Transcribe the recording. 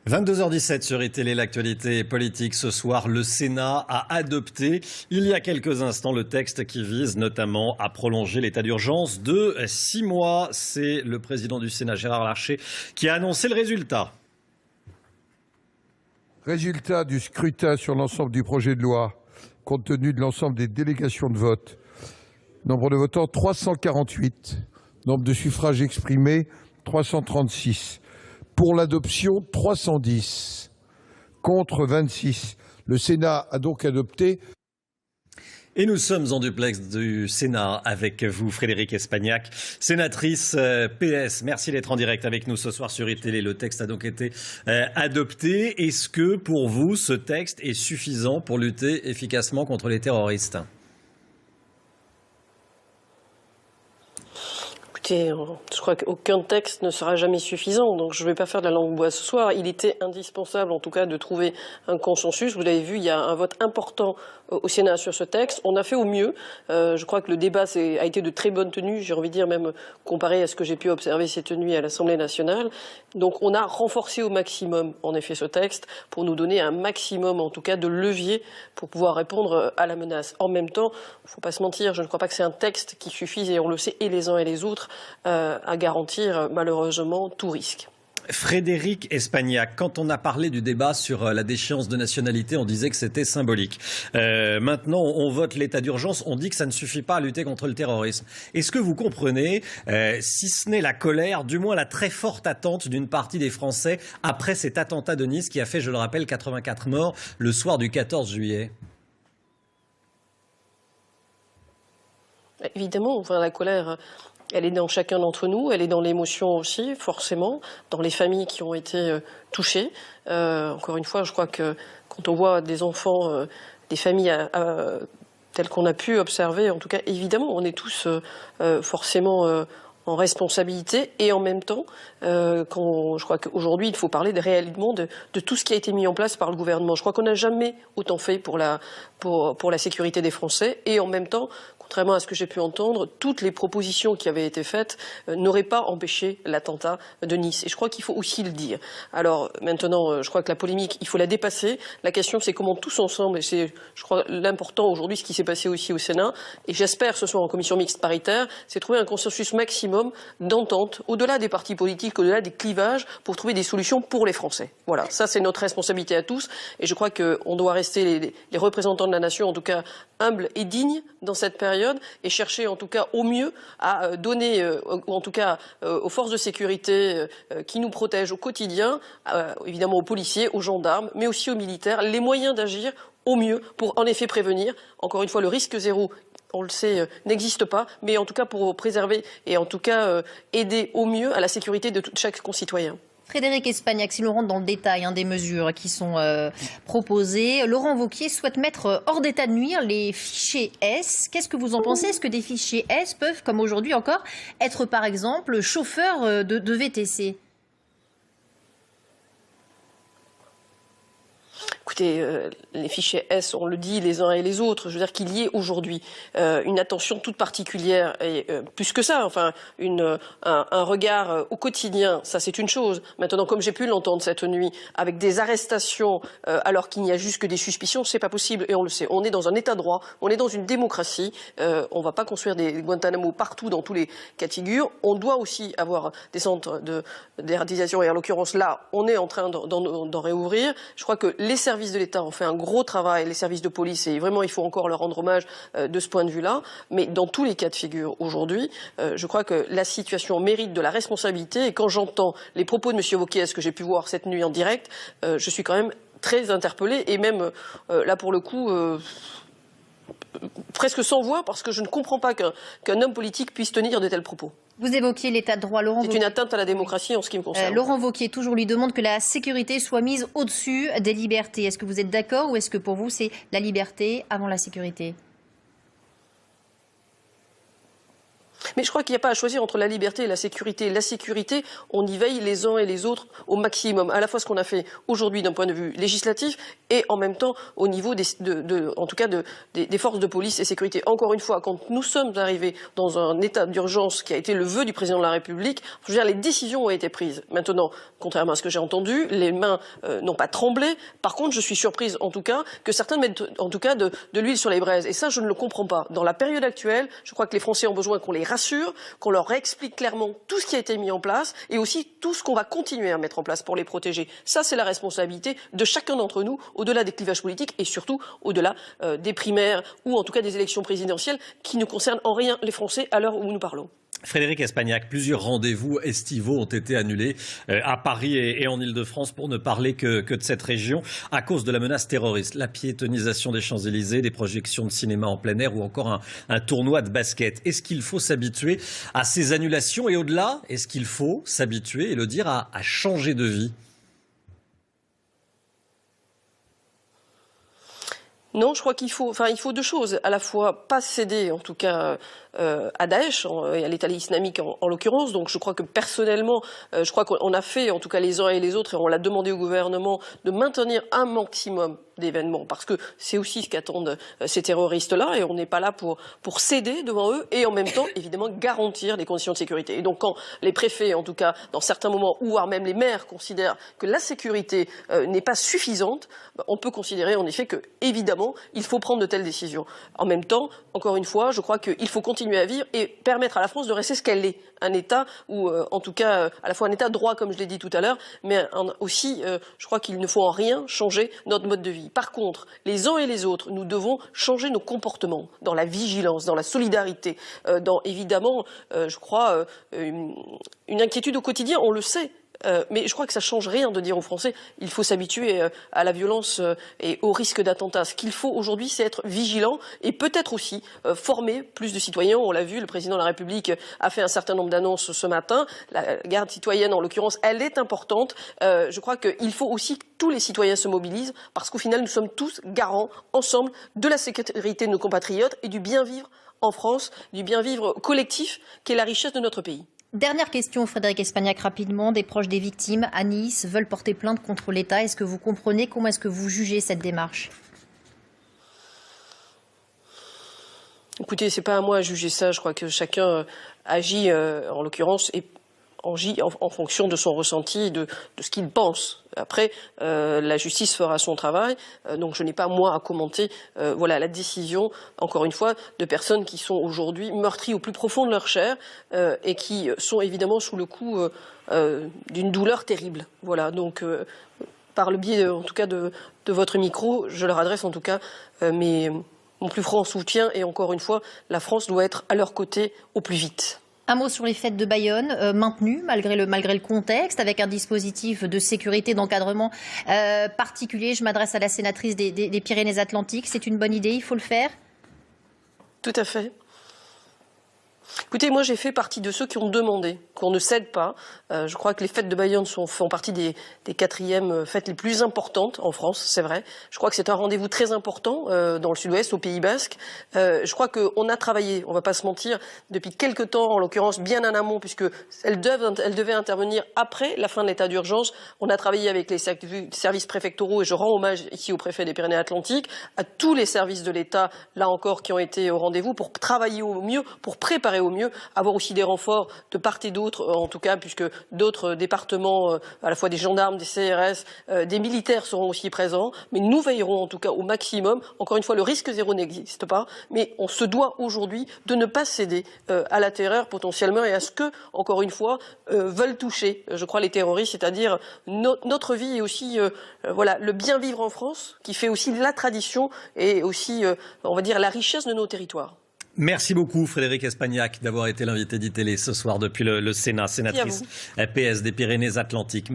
22h17 sur iTélé, l'actualité politique. Ce soir, le Sénat a adopté, il y a quelques instants, le texte qui vise notamment à prolonger l'état d'urgence de 6 mois. C'est le président du Sénat, Gérard Larcher, qui a annoncé le résultat. Résultat du scrutin sur l'ensemble du projet de loi, compte tenu de l'ensemble des délégations de vote. Nombre de votants, 348. Nombre de suffrages exprimés, 336. Pour l'adoption, 310. Contre 26. Le Sénat a donc adopté. Et nous sommes en duplex du Sénat avec vous, Frédérique Espagnac, sénatrice PS. Merci d'être en direct avec nous ce soir sur iTélé. Le texte a donc été adopté. Est-ce que pour vous, ce texte est suffisant pour lutter efficacement contre les terroristes ? Je crois qu'aucun texte ne sera jamais suffisant, donc je ne vais pas faire de la langue de bois ce soir. Il était indispensable, en tout cas, de trouver un consensus. Vous l'avez vu, il y a un vote important au Sénat sur ce texte. On a fait au mieux. Je crois que le débat a été de très bonne tenue, j'ai envie de dire, même comparé à ce que j'ai pu observer cette nuit à l'Assemblée nationale. Donc on a renforcé au maximum, en effet, ce texte pour nous donner un maximum, en tout cas, de levier pour pouvoir répondre à la menace. En même temps, il ne faut pas se mentir, je ne crois pas que c'est un texte qui suffise, et on le sait, et les uns et les autres, à garantir malheureusement tout risque. Frédérique Espagnac, quand on a parlé du débat sur la déchéance de nationalité, on disait que c'était symbolique. Maintenant, on vote l'état d'urgence, on dit que ça ne suffit pas à lutter contre le terrorisme. Est-ce que vous comprenez, si ce n'est la colère, du moins la très forte attente d'une partie des Français après cet attentat de Nice qui a fait, je le rappelle, 84 morts le soir du 14 juillet ? Évidemment, enfin, la colère, elle est dans chacun d'entre nous, elle est dans l'émotion aussi, forcément, dans les familles qui ont été touchées. Encore une fois, je crois que quand on voit des enfants, des familles telles qu'on a pu observer, en tout cas, évidemment, on est tous forcément en responsabilité, et en même temps, je crois qu'aujourd'hui, il faut parler réellement de tout ce qui a été mis en place par le gouvernement. Je crois qu'on n'a jamais autant fait pour la sécurité des Français, et en même temps, contrairement à ce que j'ai pu entendre, toutes les propositions qui avaient été faites n'auraient pas empêché l'attentat de Nice. Et je crois qu'il faut aussi le dire. Alors maintenant, je crois que la polémique, il faut la dépasser. La question, c'est comment tous ensemble, et c'est, je crois, l'important aujourd'hui, ce qui s'est passé aussi au Sénat, et j'espère ce soir en commission mixte paritaire, c'est trouver un consensus maximum d'entente, au-delà des partis politiques, au-delà des clivages, pour trouver des solutions pour les Français. Voilà, ça c'est notre responsabilité à tous, et je crois qu'on doit rester les représentants de la nation, en tout cas humbles et dignes dans cette période, et chercher en tout cas au mieux à donner, ou en tout cas aux forces de sécurité qui nous protègent au quotidien, évidemment aux policiers, aux gendarmes, mais aussi aux militaires, les moyens d'agir au mieux pour en effet prévenir. Encore une fois, le risque zéro, on le sait, n'existe pas, mais en tout cas pour préserver et en tout cas aider au mieux à la sécurité de chaque concitoyen. Frédérique Espagnac, si l'on rentre dans le détail des mesures qui sont proposées, Laurent Wauquiez souhaite mettre hors d'état de nuire les fichiers S. Qu'est-ce que vous en pensez ? Est-ce que des fichiers S peuvent, comme aujourd'hui encore, être par exemple chauffeurs de VTC ? Écoutez, les fichiers S, on le dit les uns et les autres, je veux dire qu'il y ait aujourd'hui une attention toute particulière, et plus que ça, enfin, un regard au quotidien, ça c'est une chose. Maintenant, comme j'ai pu l'entendre cette nuit, avec des arrestations alors qu'il n'y a juste que des suspicions, c'est pas possible, et on le sait. On est dans un état de droit, on est dans une démocratie, on va pas construire des Guantanamo partout dans tous les cas de figure. On doit aussi avoir des centres d'éradisation, et en l'occurrence là, on est en train d'en réouvrir. Je crois que les services de l'État ont fait un gros travail, les services de police, et vraiment il faut encore leur rendre hommage de ce point de vue-là. Mais dans tous les cas de figure aujourd'hui, je crois que la situation mérite de la responsabilité, et quand j'entends les propos de M. Wauquiez, que j'ai pu voir cette nuit en direct, je suis quand même très interpellée, et même là pour le coup presque sans voix, parce que je ne comprends pas qu'un homme politique puisse tenir de tels propos. Vous évoquiez l'état de droit, Laurent Wauquiez. C'est une atteinte à la démocratie en ce qui me concerne. Laurent Wauquiez, toujours lui demande que la sécurité soit mise au-dessus des libertés. Est-ce que vous êtes d'accord, ou est-ce que pour vous c'est la liberté avant la sécurité ? Mais je crois qu'il n'y a pas à choisir entre la liberté et la sécurité. La sécurité, on y veille les uns et les autres au maximum. À la fois ce qu'on a fait aujourd'hui d'un point de vue législatif et en même temps au niveau des forces de police et sécurité. Encore une fois, quand nous sommes arrivés dans un état d'urgence qui a été le vœu du président de la République, je veux dire, les décisions ont été prises. Maintenant, contrairement à ce que j'ai entendu, les mains n'ont pas tremblé. Par contre, je suis surprise en tout cas que certains mettent en tout cas de l'huile sur les braises. Et ça, je ne le comprends pas. Dans la période actuelle, je crois que les Français ont besoin qu'on les rassure, qu'on leur explique clairement tout ce qui a été mis en place et aussi tout ce qu'on va continuer à mettre en place pour les protéger. Ça, c'est la responsabilité de chacun d'entre nous, au-delà des clivages politiques et surtout au-delà des primaires ou en tout cas des élections présidentielles qui ne concernent en rien les Français à l'heure où nous parlons. Frédéric Espagnac, plusieurs rendez-vous estivaux ont été annulés à Paris et en Île-de-France pour ne parler que de cette région à cause de la menace terroriste. La piétonisation des Champs-Élysées, des projections de cinéma en plein air ou encore un tournoi de basket. Est-ce qu'il faut s'habituer à ces annulations et au-delà, est-ce qu'il faut s'habituer et le dire à changer de vie ? Non, je crois qu'il faut deux choses. À la fois, pas céder, en tout cas, à Daesh et à l'État islamique en l'occurrence. Donc je crois que personnellement, je crois qu'on a fait, en tout cas les uns et les autres, et on l'a demandé au gouvernement de maintenir un maximum d'événements, parce que c'est aussi ce qu'attendent ces terroristes-là, et on n'est pas là pour céder devant eux, et en même temps, évidemment, garantir des conditions de sécurité. Et donc quand les préfets, en tout cas, dans certains moments, ou voire même les maires considèrent que la sécurité n'est pas suffisante, on peut considérer en effet que, évidemment, il faut prendre de telles décisions. En même temps, encore une fois, je crois qu'il faut continuer à vivre et permettre à la France de rester ce qu'elle est. Un État ou en tout cas à la fois un État de droit comme je l'ai dit tout à l'heure, mais aussi je crois qu'il ne faut en rien changer notre mode de vie. Par contre, les uns et les autres, nous devons changer nos comportements dans la vigilance, dans la solidarité, dans évidemment, je crois, une inquiétude au quotidien, on le sait. Mais je crois que ça change rien de dire aux Français il faut s'habituer à la violence et au risque d'attentat. Ce qu'il faut aujourd'hui, c'est être vigilant et peut-être aussi former plus de citoyens. On l'a vu, le président de la République a fait un certain nombre d'annonces ce matin. La garde citoyenne, en l'occurrence, elle est importante. Je crois qu'il faut aussi que tous les citoyens se mobilisent parce qu'au final, nous sommes tous garants, ensemble, de la sécurité de nos compatriotes et du bien vivre en France, du bien vivre collectif qui est la richesse de notre pays. Dernière question, Frédéric Espagnac, rapidement. Des proches des victimes à Nice veulent porter plainte contre l'État. Est-ce que vous comprenez? Comment est-ce que vous jugez cette démarche? Écoutez, c'est pas à moi à juger ça. Je crois que chacun agit, en l'occurrence, et agit en fonction de son ressenti, de ce qu'il pense. Après, la justice fera son travail, donc je n'ai pas moi à commenter voilà, la décision, encore une fois, de personnes qui sont aujourd'hui meurtries au plus profond de leur chair et qui sont évidemment sous le coup d'une douleur terrible. Voilà, donc par le biais, en tout cas, de votre micro, je leur adresse en tout cas mon plus franc soutien et encore une fois, la France doit être à leur côté au plus vite. Un mot sur les fêtes de Bayonne, maintenues malgré le contexte, avec un dispositif de sécurité, d'encadrement particulier. Je m'adresse à la sénatrice des Pyrénées-Atlantiques. C'est une bonne idée, il faut le faire? Tout à fait. Écoutez, moi j'ai fait partie de ceux qui ont demandé qu'on ne cède pas. Je crois que les fêtes de Bayonne font partie des 4e fêtes les plus importantes en France, c'est vrai. Je crois que c'est un rendez-vous très important dans le sud-ouest, au Pays Basque. Je crois qu'on a travaillé, on ne va pas se mentir, depuis quelque temps, en l'occurrence bien en amont, puisque elle devait intervenir après la fin de l'état d'urgence. On a travaillé avec les services préfectoraux, et je rends hommage ici au préfet des Pyrénées-Atlantiques, à tous les services de l'État, là encore, qui ont été au rendez-vous pour travailler au mieux, pour préparer au mieux, avoir aussi des renforts de part et d'autre, en tout cas, puisque d'autres départements, à la fois des gendarmes, des CRS, des militaires seront aussi présents. Mais nous veillerons en tout cas au maximum. Encore une fois, le risque zéro n'existe pas, mais on se doit aujourd'hui de ne pas céder à la terreur potentiellement et à ce que, encore une fois, veulent toucher, je crois, les terroristes, c'est-à-dire notre vie et aussi voilà, le bien vivre en France, qui fait aussi la tradition et aussi, on va dire, la richesse de nos territoires. Merci beaucoup Frédéric Espagnac d'avoir été l'invité d'ITélé ce soir depuis le Sénat, sénatrice PS des Pyrénées-Atlantiques.